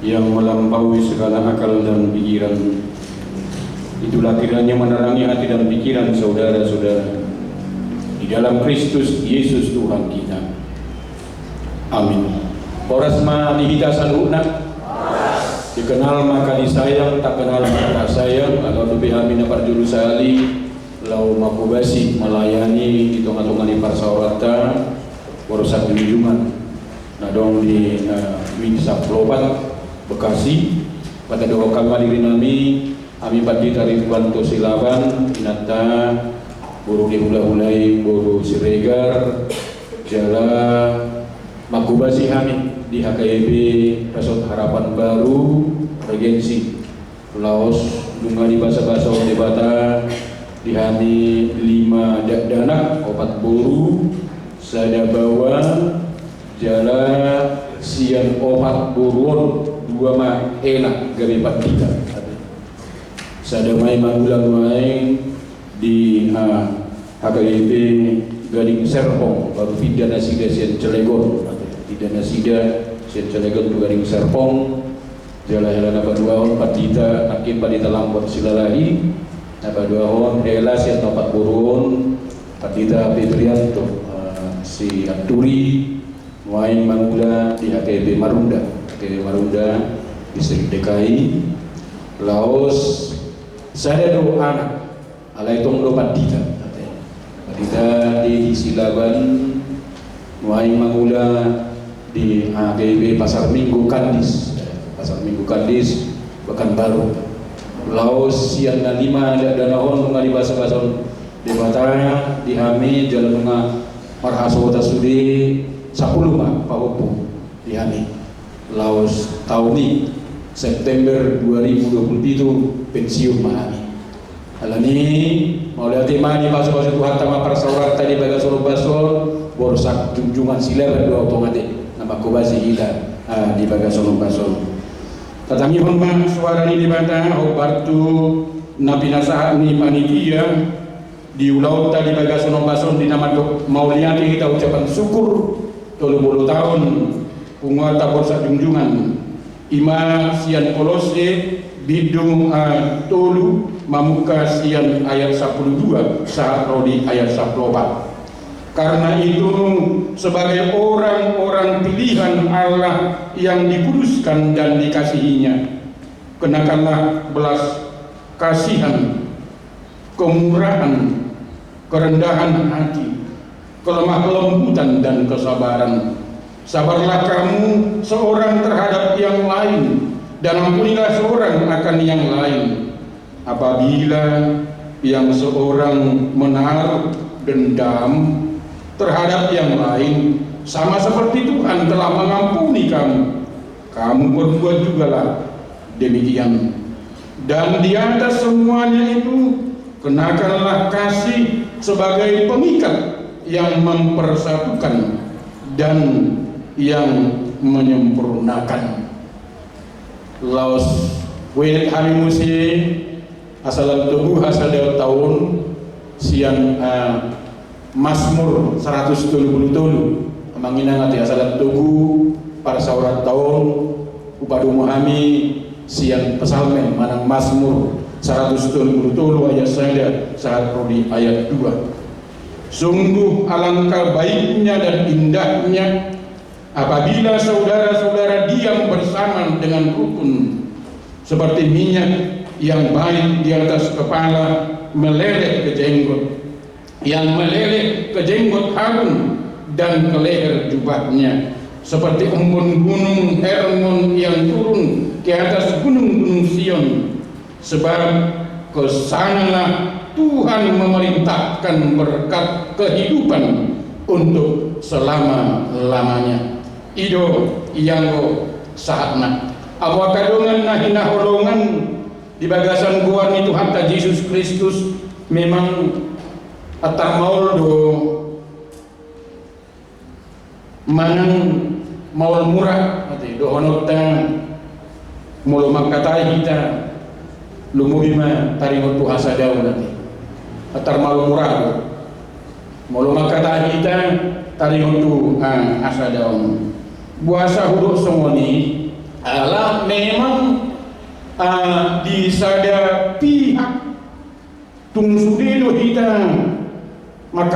yang melampaui segala akal dan pikiran. Itulah kiranya menerangi hati dan pikiran saudara-saudara di dalam Kristus Yesus Tuhan kita. Amin. Porasma nihita saluna, dikenal maka disayang, tak kenal maka tak sayang. Atau lebih amin parjulu sali lau makubasi melayani hitung-hitungan di parsawarata urusan junjungan nadong di Winsap Lobat Bekasi pada doa kami nami pati tarik bantu silaban inata buru dihula-hulai buru siregar jala makubasi kami di HKIB Resort Harapan Baru Regensi Laos dunga di bahasa-bahasa debata di hani 5 danak 4 buru sada bawa jala sian 4 buruon 2 ma enak gabi 4 kita sada mai magulang mai di HKIP Gading Serpong baru Pidana Sida sian Cilegon Pidana Sida sian Cilegon Gading Serpong jala helana paduahon 4 dita akim padita lampot silalahi napa duahon hela sian 4 burun 4 dita Petrianto si Aturi Wain Mangula di HKIP Marunda distrik DKI Laos saya do anak alai tong do Padita di Silaban Wain Mangula di HKIP Pasar Minggu Kandis Pekanbaru Laos sian 5 danahon mengali bahasa-bahasa debatanya di Hami jalan marhasota sudi 10 mah pahopo di Hami Laos tahun ini September 2027 pensiun mahami alani mau lihat tema di bahasa-bahasa Tuhan tama para saurat tadi baga suruh basol borsak junjungan sila berdua otomatis nama kubasi kita di baga suruh basol tatami hormat suara ini dibata obartu nabi nasahat ni panitia di ulau tadi baga suruh basol di nama mauliati kita ucapan syukur 30 tahun unguat borsak junjungan ima sian kolose bidung tolu mamuka sian ayat 12 saat rodi ayat 14. Karena itu sebagai orang-orang pilihan Allah yang dikuduskan dan dikasihinya, kenakanlah belas kasihan, kemurahan, kerendahan hati, kelemah lembutan dan kesabaran. Sabarlah kamu seorang terhadap yang lain dan ampunilah seorang akan yang lain. Apabila yang seorang menaruh dendam terhadap yang lain, sama seperti Tuhan telah mengampuni kamu, kamu berbuat jugalah demikian. Dan di atas semuanya itu kenakanlah kasih sebagai pengikat yang mempersatukan dan yang menyempurnakan. Laos wilayah kami musi asal tubuh asal dari tahun sian Mazmur 170 mangina ngati asal tubuh para saurat tahun upadu muhami sian pesalmen manang Mazmur 170 ayat saya saat prodi ayat 2. Sungguh alangkah baiknya dan indahnya apabila saudara-saudara diam bersama dengan rukun, seperti minyak yang baik di atas kepala meleleh ke jenggot, yang meleleh ke jenggot Harun dan ke leher jubahnya, seperti embun gunung Hermon yang turun ke atas gunung-gunung Sion. Sebab kesanalah Tuhan memerintahkan berkat kehidupan untuk selama-lamanya. Ido iyanggo saatna awakadongan nahina holongan di bagasan gua ni Tuhan ta Yesus Kristus memang atamaul do manang maul murah ati do honot ta mulu makatai kita lumubima taringot tu hasadau nanti atar maul murah do mulu makatai kita taringot tu hasadau buasa huruf semoni ala me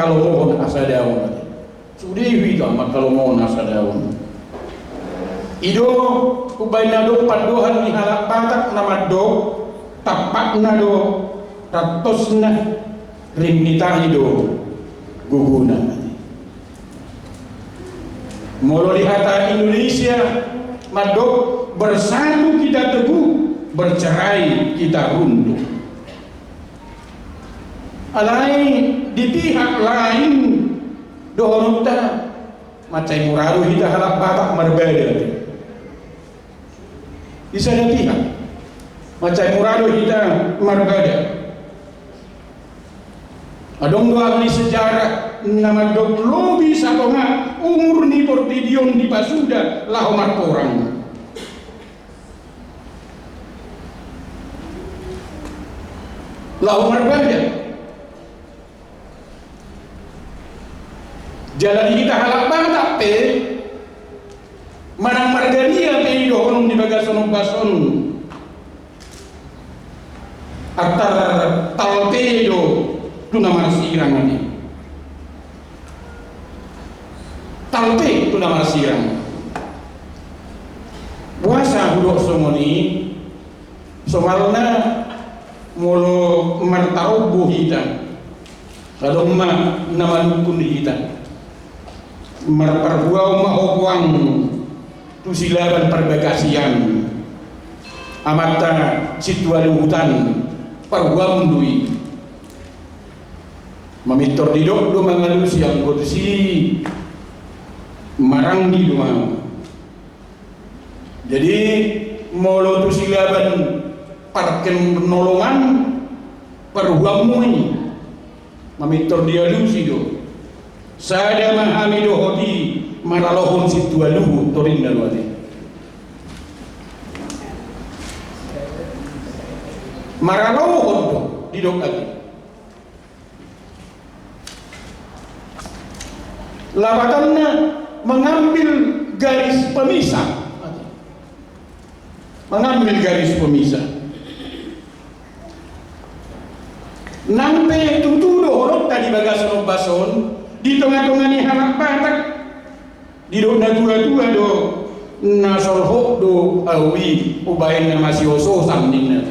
kalau mohon asa daun. Sudi wita kalau mohon asa daun. Ido ubay na do pandohan ni halak batak nama do tapak na do ratos na rimnita ido guguna. Molo dihata Indonesia madok bersatu kita teguh, bercerai kita runtuh. Alai di pihak lain dohonta macai muraru kita halap batak berbeda. Di sana pihak macai muraru kita berbeda. Adong doa ni sejarah nama dok lobi satonga umur ni portidion di basuda lahomat orang. Lahomat berbeda. Jalan kita halak batak pe manang margania pe dohon di bagason bason atar talpedo tuna marsirang ini talpe tuna marsirang puasa budok somoni somalna molo martau buhita kalau ma nama dukun kita marparbuau mahokuang tu silaban perbekasian amata situali hutan parbuau mundui mamitor didok do mangalus yang si marang di rumah. Jadi molo tu silaban parken nolongan parbuau mui mamitor dia lusi do sada mahamido hodi maralohon situalu torin dalwati maralohon do didok lagi lawatannya mengambil garis pemisah, mengambil garis pemisah. Nampe tutudo horok tadi bagason bason di tengah-tengah ni halak batak di dona tua-tua do nasolho do awi ubain nama sioso samding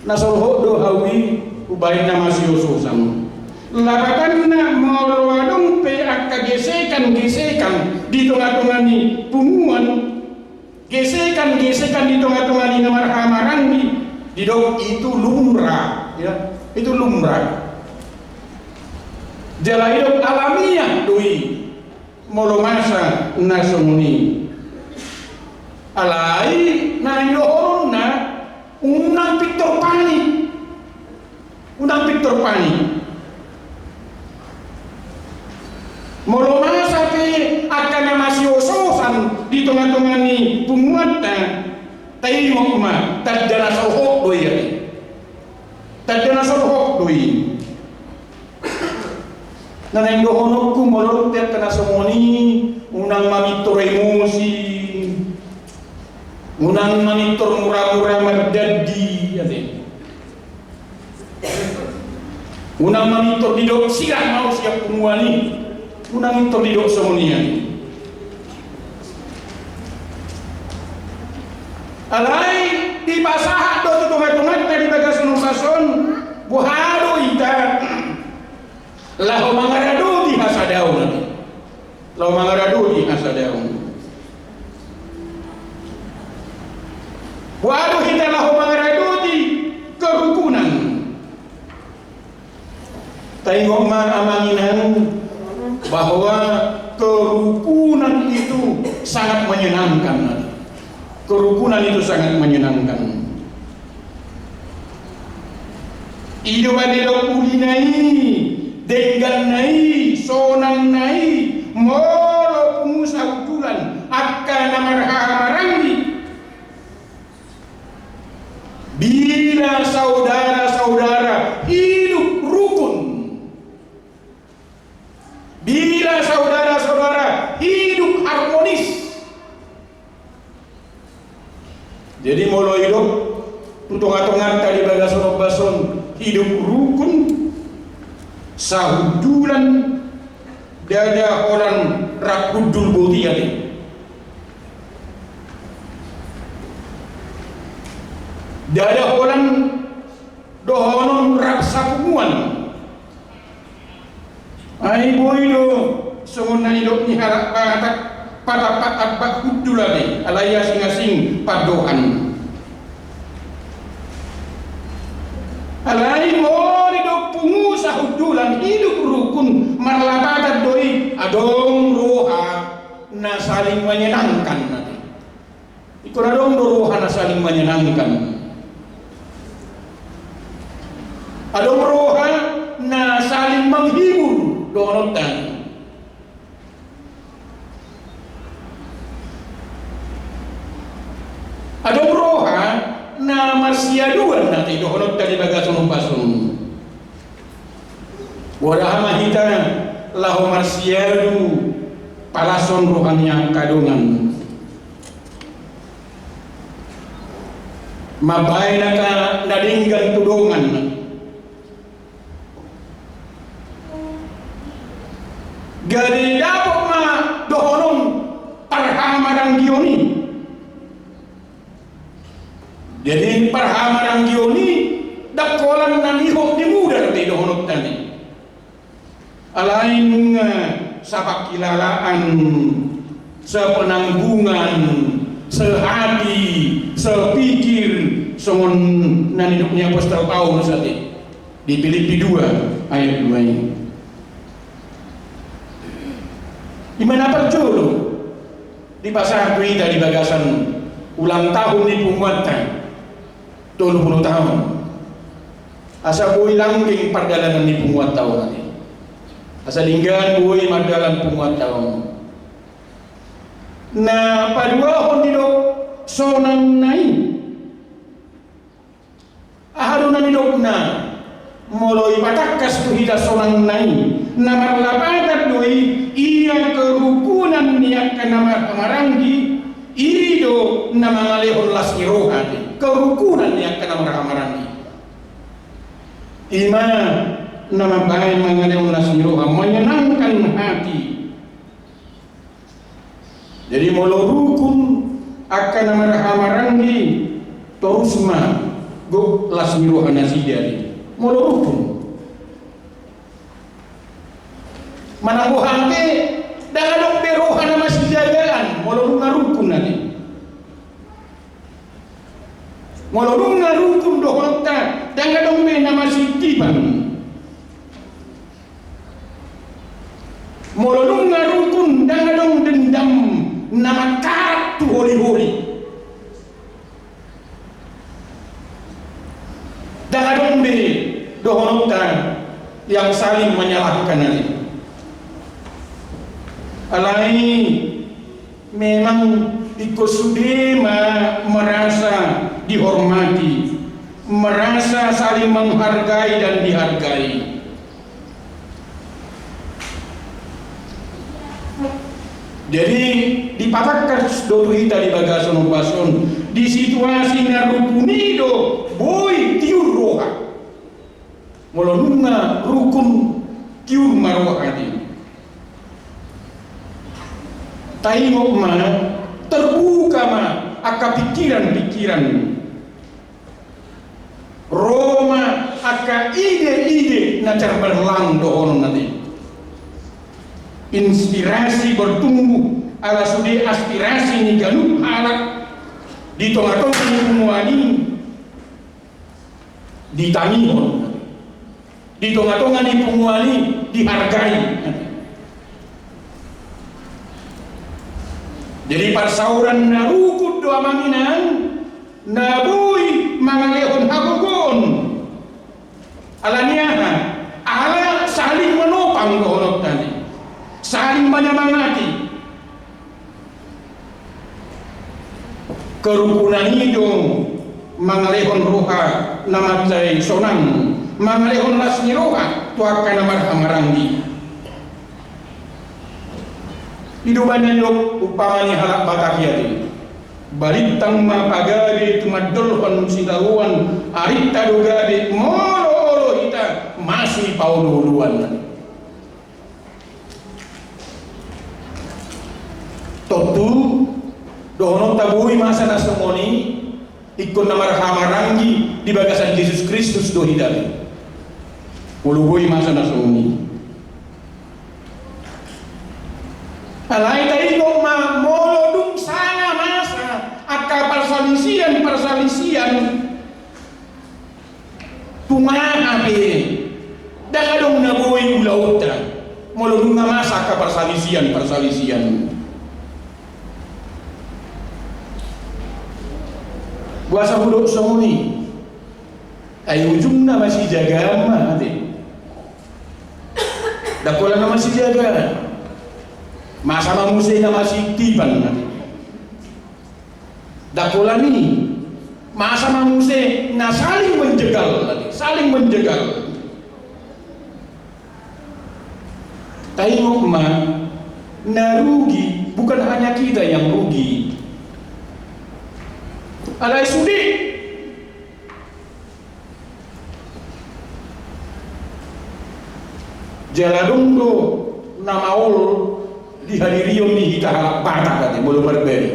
nasolho do awi ubain nama sioso sam labakan na mawalwadong pe akka gesekan di tengah-tengah ni punguan gesekan di tengah-tengah ni marhamarang ni didok itu lumrah ya itu lumrah jala hidup alamiah doi molo masa nasumuni alai na yohona unang Victor Pani molo masa pe akan nama siososan di tengah-tengah ni pumuatna tayi mokma tadana sohok doi ya tadana sohok doi nanay dohonok ko molot ter kana somoni unang mamitor emosi unang mamitor murah-murah merdadi ate unang mamitor didok siang mau siap pumuani unang mamitor didok somonian alai di pasahat do tungat-tungat tadi bagason bason buhado ita lahu mangaradu di hasadaun lahu mangaradu di hasadaun waduh kita lahu mangaradu di kerukunan tengok amanginan bahwa kerukunan itu sangat menyenangkan hidupan hidup ulinai dengan nai, sonang nai, molo pengusaha utulan akan marhamarangni. Bila saudara-saudara hidup rukun, bila saudara-saudara hidup harmonis, jadi molo hidup tutung-tungan tadi bagason bason hidup rukun sahudulan dada orang rakudul botiyati dada orang dohonon raksapunguan ai boido songon nani ni harap patat bak hudulane alaya singasing padohan alai mori do pungu sahudulan hidup rukun marlabadat doi adong roha na saling menyenangkan nanti ikut adong roha na saling menyenangkan adong roha na saling menghibur donotan adong roha na marsiaduan nanti dohonot tadi bagasun pasun wadahama hita lahu marsiadu palason rohanya kadungan mabaina ka nadinggan tudungan gadi dapok ma dohonon parhamarang gioni jadi parhamarang gioni dakolan nanihok di muda di dohonot tadi alain sabak kilalaan sepenanggungan sehati sepikir songon nanihoknya postal tahu sate di Filipi 2 ayat 2 ini di mana perjolo di pasar kuita di bagasan ulang tahun di pumuatan 20 tahun asa bui langgeng perdalanan di pumuat tahun nanti asa linggan bui madalan pumuat tahun na padua hon didok sonang nai aharunan didok na moloi patakas tu hida sonang nai namar lapatat doi iya kerukunan niat nama maranggi ido nama ngalehon las irohati kerukunan niat nama maranggi ima nama baik mengalehon las iroha menyenangkan hati jadi molo rukun akan nama maranggi terus ma go las iroha nasidari molo rukun mananggo hante dangadong beroha na masih jagaan molong ngarukun nanti molong ngarukun dohonta dangadong be na masih tiban molong ngarukun dangadong dendam nama kartu holi-holi dangadong be dohonta yang saling menyalahkan nanti alai memang ikusude merasa dihormati, merasa saling menghargai dan dihargai. Jadi dipatahkan dotu hita di bagason bason di situasi narukunido boy tiur roha molonunga rukun tiur marwahadi taingok mana terbuka mah aka pikiran-pikiran Roma aka ide-ide na cara berlang dohon nanti inspirasi bertumbuh ala sude aspirasi ni galup halak di tongah-tongah ni pumuani ditangihon di tongah-tongah ni pumuani dihargai. Jadi parsauran narukut doa manginan nabui mangalehon hagogon alaniaha ala saling menopang dohonok tadi saling menyemangati kerukunan itu mangalehon roha nama cai sonang mangalehon lasni roha tuakan nama amaranggi hidupannya yok upamanya halak batakiati balitang mapagari tumadolhon sitahuan arita dogade moro olo hita masih paululuan. Totu dohono tabui masa nasomoni ikon namar hamarangi di bagasan Yesus Kristus do hidali. Ulubui masa nasomoni. Alai tadi kok molo dung sana masa akal persalisian tumaha be daga dong naboi ulauta molo dung masa akal persalisian buasa budok somoni ay ujungna masih jaga mati dakola na masih jaga masa mamusay na masih tiban mati dakola ni masa mamusay na saling menjegal tayo na rugi bukan hanya kita yang rugi. Alai sudi jaladung do namaul dihadirion ni hita halak batak kati belum berbeda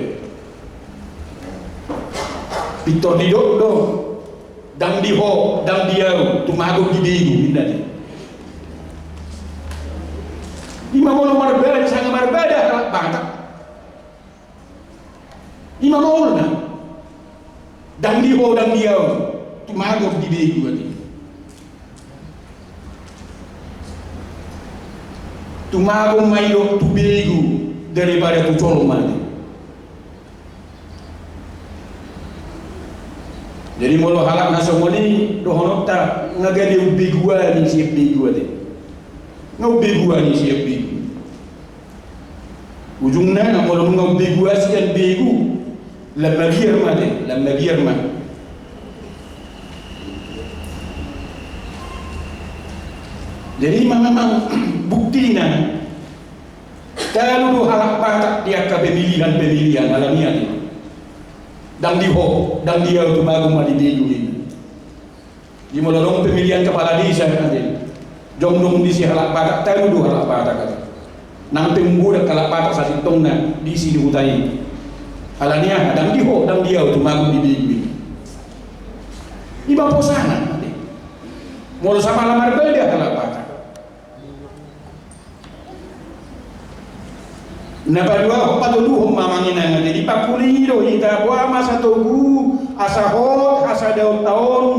pitor di do dang diho dang diau tumago gidigu indani ima belum berbeda sangat berbeda halak batak ima maul na dang diho dang diau tumago gidigu kati tumago mayo tubegu daripada tu colman. Jadi molo halak nasomoni dohonok ta ngagade ubeguan siap begu ate. Ngau beguan siap begu. Ujungna na molo ngau beguan siap begu lamma biar mate. Jadi memang buktinya kalau halak batak dia ke pemilihan alamiah dan dia itu baru mati ini di molong pemilihan kepala desa nanti jomdong di si halak batak tahu halak batak nang pembudak halak batak sasitongna di sini hutai alamiah dan dia itu baru ini iba posana nanti mau sama lamar beda halak batak. Napadua patuluhum mamangina ngade di pakulido ita buah masa togu asahot asa daun tahun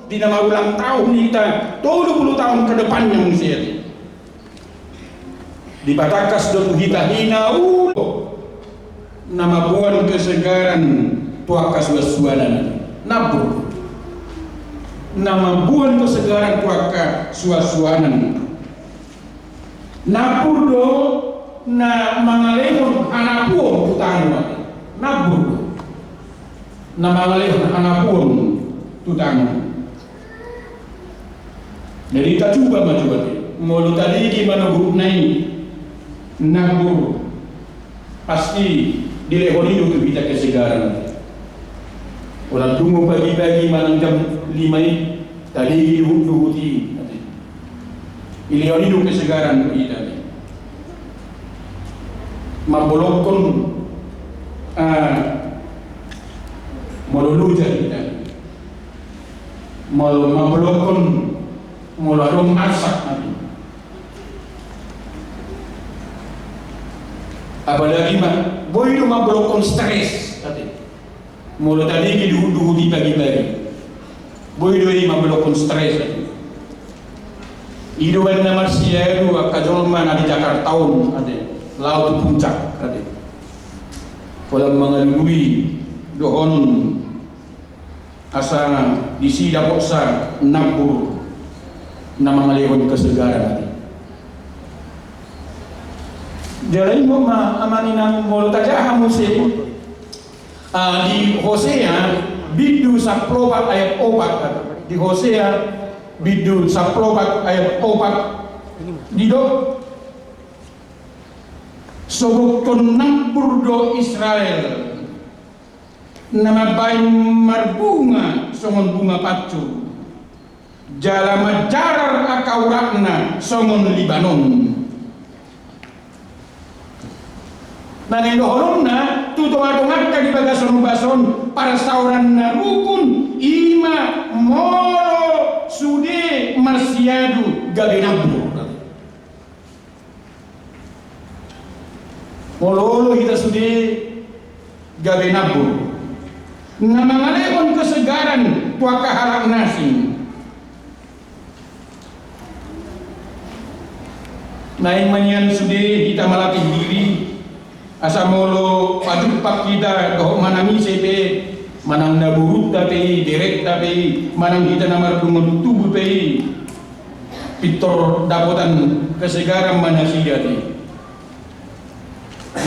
di nama ulang tahun ita 20 tahun ke depan yang mesti di batakas do kita hinau nama buan kesegaran tuakas wasuanan nabur nama buan kesegaran tuaka suasuanan nabur do na mangalehon anapuon tutano nabur na mangalehon anapuon tutano jadi kita coba maju mulu tadi gimana grup naik nabur pasti dilehon itu kita kesegaran orang tunggu pagi-pagi manang jam 5 tadi dihuti ilehon itu kesegaran kita mabolokon moluluja kita mabolokon moladong asak nanti apalagi boy itu mabolokon stres tadi molo tadi didudu di pagi-pagi boy itu ini mabolokon stres tadi iduan nama siya itu akajolman di Jakarta tahun ada laut puncak tadi. Kalau mengalui dohon asa di sida boksa nabur nama ngalihon kesegaran tadi. Jadi mau amaninang mau tajah musik di Hosea bidu saplobat ayat 4 di Hosea bidu saplobat ayat 4 di do sobokon nampur do Israel nama bayi marbunga songon bunga pacu jalama jarar akaurakna songon Libanon. Nanging doholomna tutong-atongat ka di bagason-bason para sauran na rukun ima molo sude marsiadu gagenabur. Mololo kita sude gagenabur. Namangaleon kesegaran tua kaharang nasi. Naing manyan sude kita melatih diri. Asa molo pajupak kita doh manami sepe manang naburut tapi direct tapi manang kita namar dungun tubuh pe pitor dapotan kesegaran manasiyati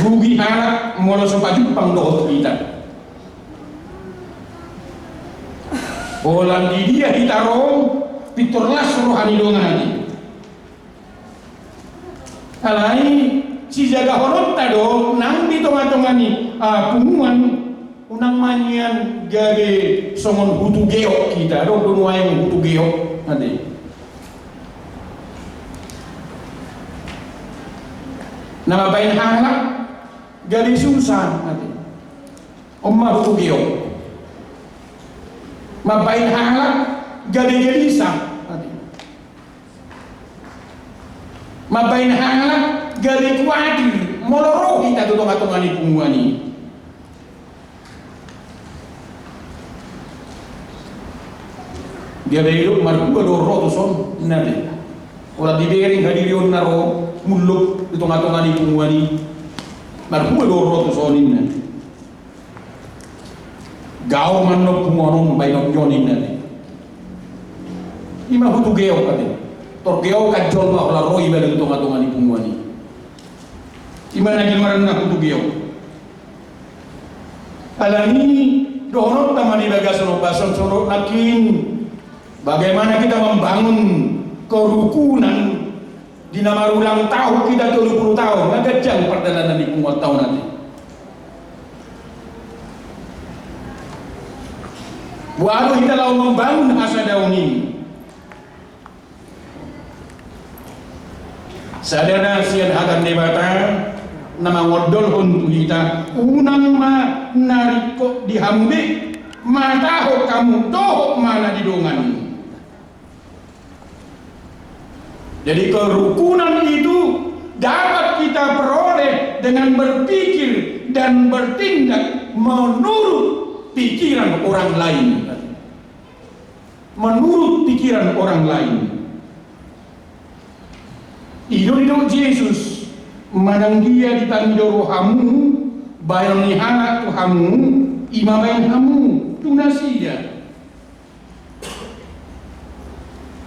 rugi halak molo so pajupang doh kita bolan di dia hitaro pitor las rohani dongani alai si jaga horot tado nang di tonga-tongani punguan unang manyan gade songon hutu geok kita do dunuayang hutu geok ade nama bain halak gade susah ade omma hutu geok mabain halak gade gelisah ade mabain halak gali kuatir moloro kita tutong-atongani punguani dia hidup margua do roto son nade ora dibering hadirion naro muluk tutong-atongani punguani margua do roto sonin nade gao manno punguanon bainok nyonin nade ima hutu geo kade tor geo kajol ma ola roi bale tutong-atongani punguani imana gilmaran na kutugyo alani dohonot tamani bagasono bason soro nakin bagaimana kita membangun kerukunan di nama ulang tahun kita 20 tahun ngagajang perdana di pungut tahun nanti waduh kita lau membangun asa daun ini sadana sian hagan debata nama ngodol untuk kita unang ma nariko dihambe mataho kamu toh mana didongan. Jadi kerukunan itu dapat kita peroleh dengan berpikir dan bertindak menurut pikiran orang lain, menurut pikiran orang lain. Hidup Yesus manang dia ditanggung hamu bayang nihana tu hamu imabain hamu tunasi dia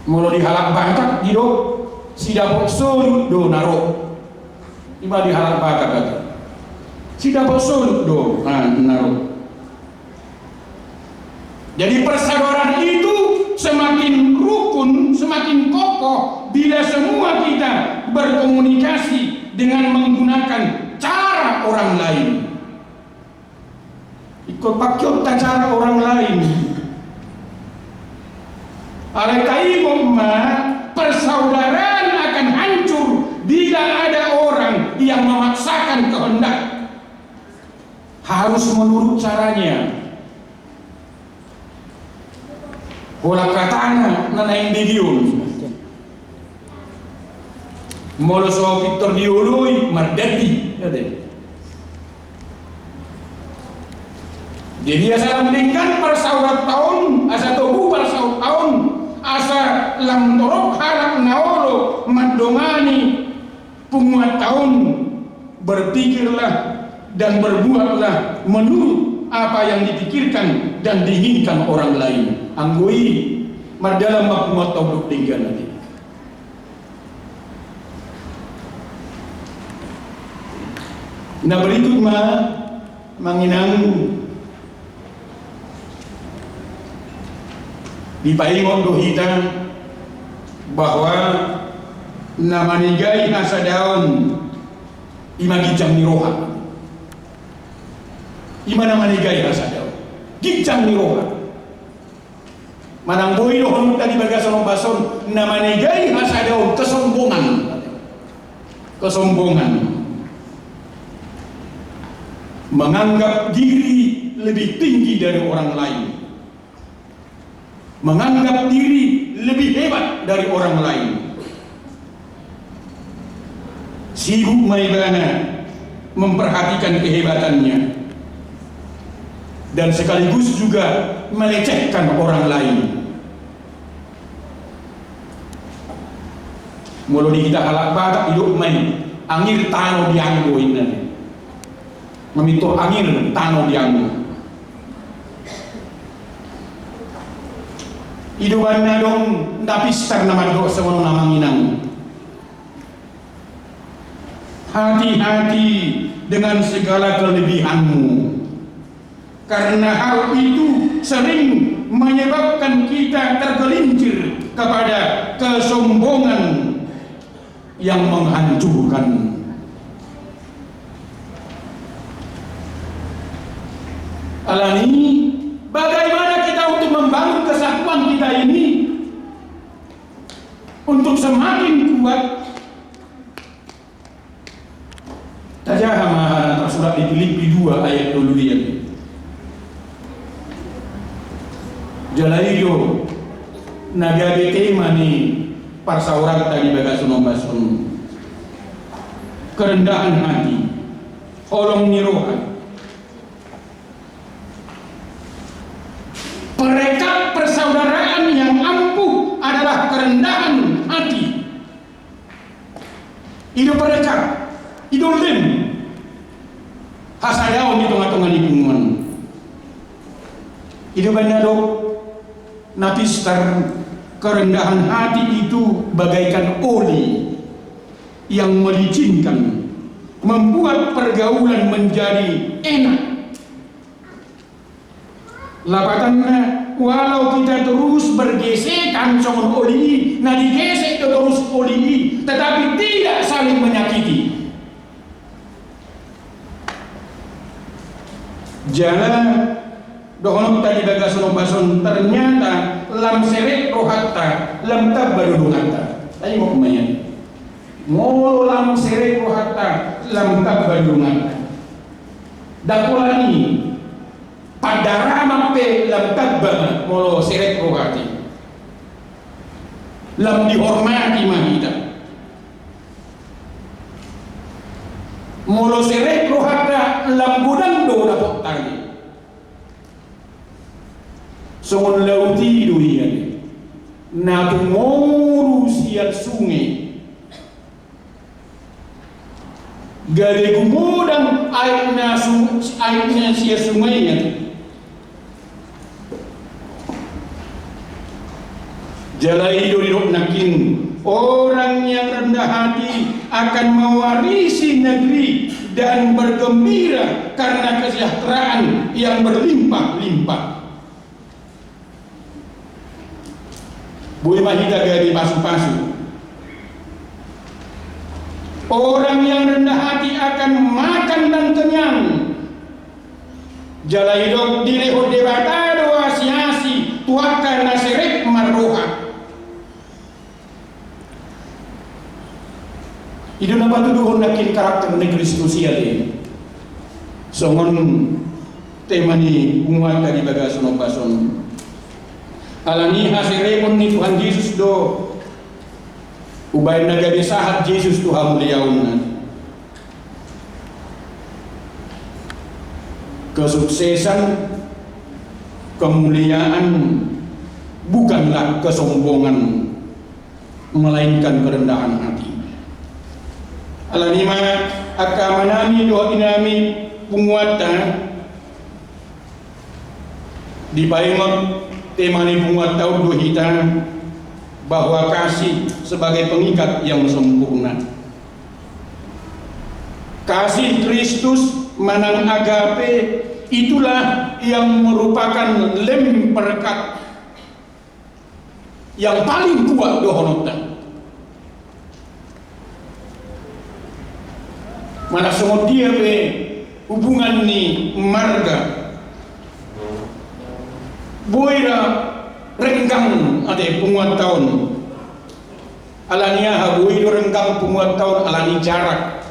mulu dihalak bakat hidup sidapok surut do naro ima dihalak bakat kata sidapok surut do naro. Jadi persaudaraan itu semakin rukun, semakin kokoh bila semua kita berkomunikasi dengan menggunakan cara orang lain. Ikut pakyot cara orang lain. Alakai umma persaudaraan akan hancur bila ada orang yang memaksakan kehendak. Harus menurut caranya. Bola katana nanaing didiun. Molo so Victor diului mardati ade. Jadi asa meningkan persaurat tahun asa tubuh persaurat tahun asa lam torok halak naolo mandongani punguat tahun berpikirlah dan berbuatlah menurut apa yang dipikirkan dan diinginkan orang lain. Anggoi mardalam mapungot tabluk tinggal nanti. Nah berikut manginang dipaingon dohita bahwa namanigai asa daun imagicang niroha ima namanigai asa daun gicang niroha manang boy dohon tadi bagasan bason namanya gay hasadaw kesombongan menganggap diri lebih tinggi dari orang lain, menganggap diri lebih hebat dari orang lain, sibuk maibana memperhatikan kehebatannya dan sekaligus juga melecehkan orang lain. Mulu di kita halak batak hidup main angin tano dianggo ini, memitur angin tano dianggo. Hidupannya dong napistar nama do semono namanginang. Hati-hati dengan segala kelebihanmu, karena hal itu sering menyebabkan kita tergelincir kepada kesombongan yang menghancurkan. Alani, bagaimana kita untuk membangun kesatuan kita ini untuk semakin kuat? Tajaha mahana tersurat di Filipi 2 ayat 22. Jalaiyo nagabe tema ni parsaurat tadi bagasun kerendahan hati, holong nirohan, perekat persaudaraan yang ampuh adalah kerendahan hati. Itu perekat, itu lim hasadaw di tengah-tengah lingkungan. Itu banyak dok napistar kerendahan hati itu bagaikan oli yang melicinkan, membuat pergaulan menjadi enak. Lapatannya walau kita terus bergesekan sama oli, nah digesek terus oli, tetapi tidak saling menyakiti. Jangan dohon tadi bagasan bason ternyata lam seret rohatta lam tabbadungatta. Tadi mau kemana? Molo lam seret rohatta lam tabbadungatta. Dakulani padara mape lam tabbana molo seret rohati. Lam dihormati mahita. Molo seret rohatta lam gudang do dapat tadi. Songon lauti duhian na tumoro siya sungai gade gumudang airnya siya sungai yan. Jalai dorirok nakin orang yang rendah hati akan mewarisi negeri dan bergembira karena kesejahteraan yang berlimpah-limpah. Boleh mahita gadi pasu-pasu. Orang yang rendah hati akan makan dan kenyang. Jalai dok direhot debatado asiasi tuakan naseret marroha. Itu nama tuduh nakin karakter negeri sosial ini. Songon tema ni bunga tadi bagasan bason. Alani hasirepon ni Tuhan Yesus do ubay nagadi sahat Yesus Tuhan muliaun. Kesuksesan, kemuliaan bukanlah kesombongan, melainkan kerendahan hati. Alani ma akamanami do inami punguata di paimot tema ni bunga tahun kita bahwa kasih sebagai pengikat yang sempurna. Kasih Kristus manang agape itulah yang merupakan lem perekat yang paling kuat dohonotan. Mana semua dia be hubungan ni marga boira renggang ade punguat tahun alania habuido renggang punguat tahun alani jarak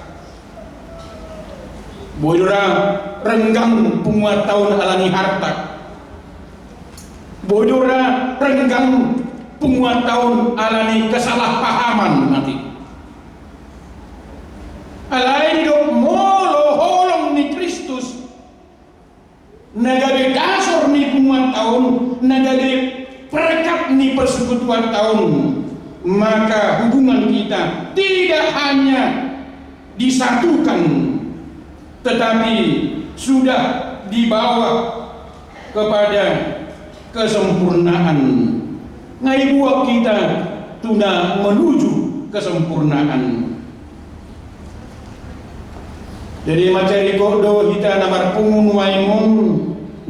boidora renggang punguat tahun alani harta boidora renggang punguat tahun alani kesalahpahaman nanti alai hidup molo holong ni Kristus nagade dasar ni punguat tahun nagade perekat ni persekutuan tahun, maka hubungan kita tidak hanya disatukan tetapi sudah dibawa kepada kesempurnaan. Ngai buat kita tuna menuju kesempurnaan. Jadi macari kodo kita namar pungun waimun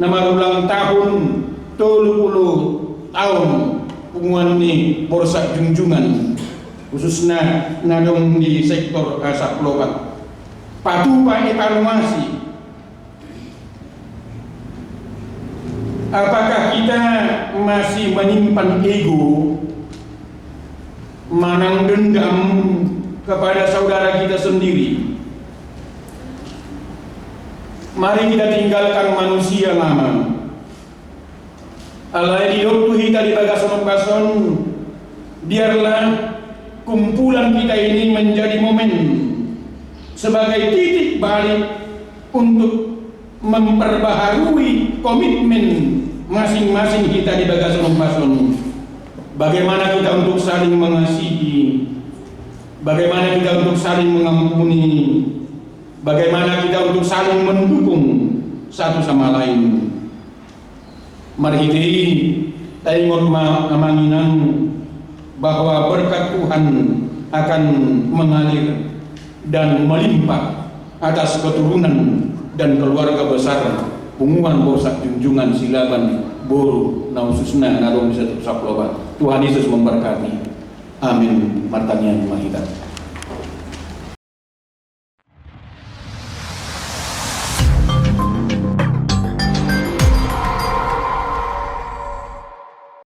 namar ulang tahun 30 tahun punguan ni borsak junjungan khususnya nadong di sektor asap lobat patuh pak evaluasi apakah kita masih menyimpan ego manang dendam kepada saudara kita sendiri. Mari kita tinggalkan manusia lama. Alai hidup kita di bagason-bason, biarlah kumpulan kita ini menjadi momen sebagai titik balik untuk memperbaharui komitmen masing-masing kita di bagason-bason. Bagaimana kita untuk saling mengasihi, bagaimana kita untuk saling mengampuni, bagaimana kita untuk saling mendukung satu sama lain. Marhiti taingot manginan bahwa berkat Tuhan akan mengalir dan melimpah atas keturunan dan keluarga besar punguan borsak junjungan silaban boru naususna nadong bisa saploba. Tuhan Yesus memberkati. Amin. Martanian mahita.